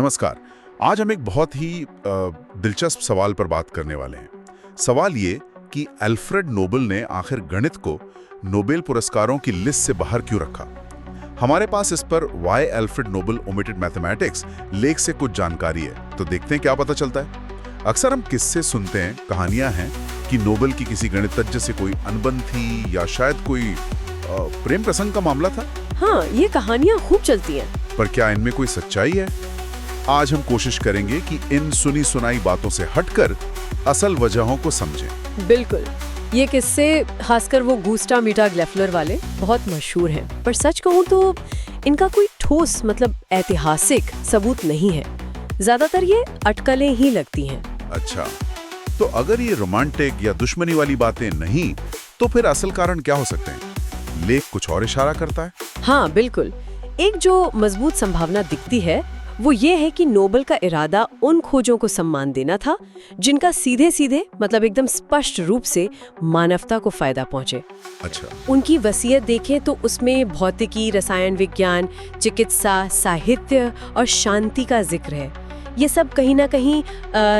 नमस्कार। आज हम एक बहुत ही दिलचस्प सवाल पर बात करने वाले हैं। सवाल ये कि अल्फ्रेड नोबेल ने आखिर गणित को नोबेल पुरस्कारों की लिस्ट से बाहर क्यों रखा। हमारे पास इस पर why Alfred Nobel omitted mathematics लेख से कुछ जानकारी है, तो देखते हैं क्या पता चलता है। अक्सर हम किस्से सुनते हैं, कहानियां हैं कि नोबेल की किसी गणितज्ञ से कोई अनबन थी या शायद कोई प्रेम प्रसंग का मामला था। हाँ, ये कहानियां खूब चलती हैं। पर क्या इनमें कोई सच्चाई है? आज हम कोशिश करेंगे कि इन सुनी सुनाई बातों से हटकर असल वजहों को समझें। बिल्कुल, ये किस्से खासकर वो गुस्टाव मीटा ग्लेफलर वाले बहुत मशहूर हैं, पर सच कहूँ तो इनका कोई ठोस ऐतिहासिक सबूत नहीं है। ज्यादातर ये अटकलें ही लगती हैं। अच्छा, तो अगर ये रोमांटिक या दुश्मनी वाली बातें नहीं, तो फिर असल कारण क्या हो सकते हैं? लेख कुछ और इशारा करता है। हाँ बिल्कुल, एक जो मजबूत संभावना दिखती है वो ये है कि नोबेल का इरादा उन खोजों को सम्मान देना था जिनका सीधे सीधे एकदम स्पष्ट रूप से मानवता को फायदा पहुंचे। अच्छा, उनकी वसीयत देखें तो उसमें भौतिकी, रसायन विज्ञान, चिकित्सा, साहित्य और शांति का जिक्र है। ये सब कहीं ना कहीं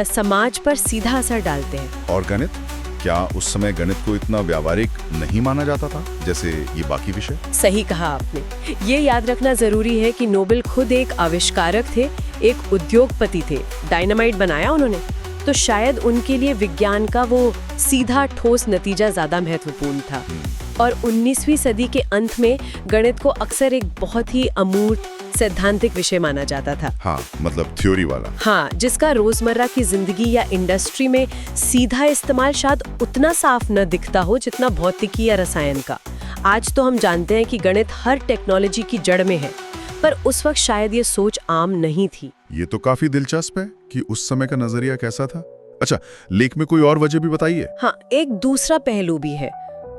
समाज पर सीधा असर डालते हैं। और गणित, क्या उस समय गणित को इतना व्यावहारिक नहीं माना जाता था जैसे ये बाकी विषय? सही कहा आपने। ये याद रखना जरूरी है कि नोबेल खुद एक आविष्कारक थे, एक उद्योगपति थे। डायनामाइट बनाया उन्होंने, तो शायद उनके लिए विज्ञान का वो सीधा ठोस नतीजा ज्यादा महत्वपूर्ण था। और 19वीं सदी के अंत में गणित को अक्सर एक बहुत ही अमूर्त सैद्धांतिक विषय माना जाता था। हाँ, मतलब थ्योरी वाला। हाँ, जिसका रोजमर्रा की जिंदगी या इंडस्ट्री में सीधा इस्तेमाल शायद उतना साफ न दिखता हो जितना भौतिकी या रसायन का। आज तो हम जानते हैं कि गणित हर टेक्नोलॉजी की जड़ में है, पर उस वक्त शायद ये सोच आम नहीं थी। ये तो काफी दिलचस्प है कि उस समय का नजरिया कैसा था। अच्छा, लेख में कोई और वजह भी बताइए। हाँ, एक दूसरा पहलू भी है,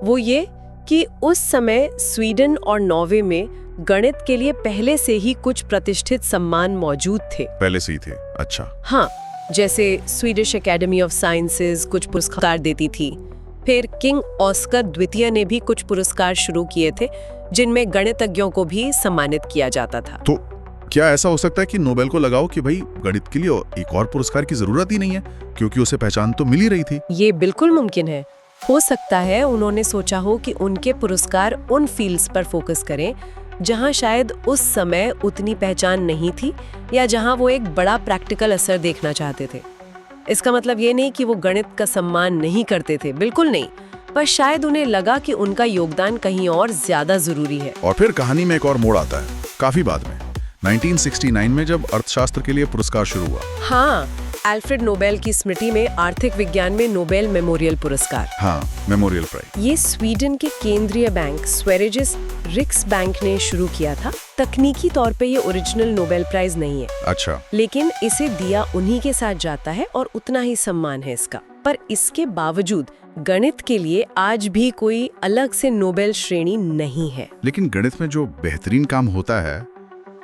वो ये कि उस समय स्वीडन और नॉर्वे में गणित के लिए पहले से ही कुछ प्रतिष्ठित सम्मान मौजूद थे। पहले से ही थे? अच्छा। हाँ, जैसे स्वीडिश एकेडमी ऑफ साइंसेज कुछ पुरस्कार देती थी। फिर किंग ऑस्कर द्वितीय ने भी कुछ पुरस्कार शुरू किए थे जिनमें गणितज्ञों को भी सम्मानित किया जाता था। तो क्या ऐसा हो सकता है कि नोबेल को लगाओ कि भाई गणित के लिए एक और पुरस्कार की जरूरत ही नहीं है, क्योंकि उसे पहचान तो मिल ही रही थी? ये बिल्कुल मुमकिन है। हो सकता है उन्होंने सोचा हो कि उनके पुरस्कार उन फील्ड्स पर फोकस करें जहां शायद उस समय उतनी पहचान नहीं थी, या जहां वो एक बड़ा प्रैक्टिकल असर देखना चाहते थे। इसका मतलब ये नहीं कि वो गणित का सम्मान नहीं करते थे, बिल्कुल नहीं, पर शायद उन्हें लगा कि उनका योगदान कहीं और ज्यादा जरूरी है। और फिर कहानी में एक और मोड़ आता है, काफी बाद में 1969 में, जब अर्थशास्त्र के लिए पुरस्कार शुरू हुआ। हाँ, अल्फ्रेड नोबेल की स्मृति में आर्थिक विज्ञान में नोबेल मेमोरियल पुरस्कार। हाँ, मेमोरियल प्राइज। ये स्वीडन के केंद्रीय बैंक स्वेरिजेस रिक्सबैंक ने शुरू किया था। तकनीकी तौर पे ये ओरिजिनल नोबेल प्राइज नहीं है। अच्छा। लेकिन इसे दिया उन्हीं के साथ जाता है और उतना ही सम्मान है इसका। पर इसके बावजूद गणित के लिए आज भी कोई अलग से नोबेल श्रेणी नहीं है। लेकिन गणित में जो बेहतरीन काम होता है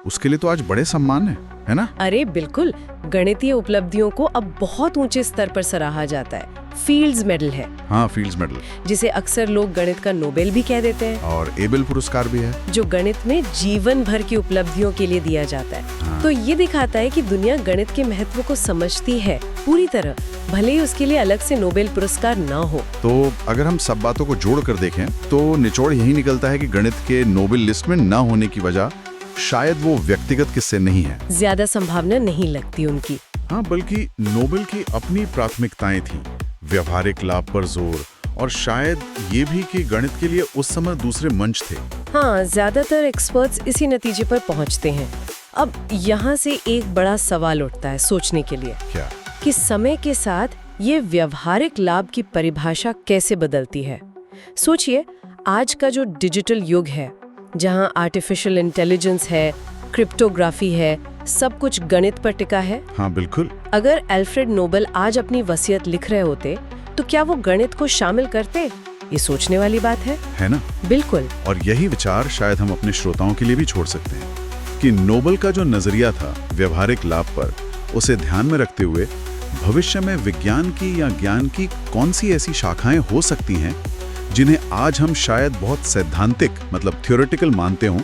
उसके लिए तो आज बड़े सम्मान है ना? अरे बिल्कुल, गणितीय उपलब्धियों को अब बहुत ऊंचे स्तर पर सराहा जाता है। फील्ड्स मेडल है। हाँ, फील्ड्स मेडल, जिसे अक्सर लोग गणित का नोबेल भी कह देते हैं। और एबेल पुरस्कार भी है, जो गणित में जीवन भर की उपलब्धियों के लिए दिया जाता है। हाँ। तो ये दिखाता है कि दुनिया गणित के महत्व को समझती है पूरी तरह, भले ही उसके लिए अलग से नोबेल पुरस्कार न हो। तो अगर हम सब बातों को जोड़ कर देखें तो निचोड़ यही निकलता है कि गणित के नोबेल लिस्ट में न होने की वजह शायद वो व्यक्तिगत किस्से नहीं है। ज्यादा संभावना नहीं लगती उनकी। हाँ, बल्कि नोबेल की अपनी प्राथमिकताएं थी, व्यवहारिक लाभ पर जोर, और शायद ये भी कि गणित के लिए उस समय दूसरे मंच थे। हाँ, ज्यादातर एक्सपर्ट्स इसी नतीजे पर पहुंचते हैं। अब यहाँ से एक बड़ा सवाल उठता है सोचने के लिए। क्या? कि समय के साथ ये व्यवहारिक लाभ की परिभाषा कैसे बदलती है। सोचिए, आज का जो डिजिटल युग है, जहाँ आर्टिफिशियल इंटेलिजेंस है, क्रिप्टोग्राफी है, सब कुछ गणित पर टिका है। हाँ बिल्कुल। अगर अल्फ्रेड नोबेल आज अपनी वसीयत लिख रहे होते तो क्या वो गणित को शामिल करते? ये सोचने वाली बात है ना? बिल्कुल। और यही विचार शायद हम अपने श्रोताओं के लिए भी छोड़ सकते हैं कि नोबेल का जो नजरिया था व्यवहारिक लाभ पर, उसे ध्यान में रखते हुए भविष्य में विज्ञान की या ज्ञान की कौन सी ऐसी शाखाएं हो सकती हैं जिन्हें आज हम शायद बहुत सैद्धांतिक थ्योरेटिकल मानते हों,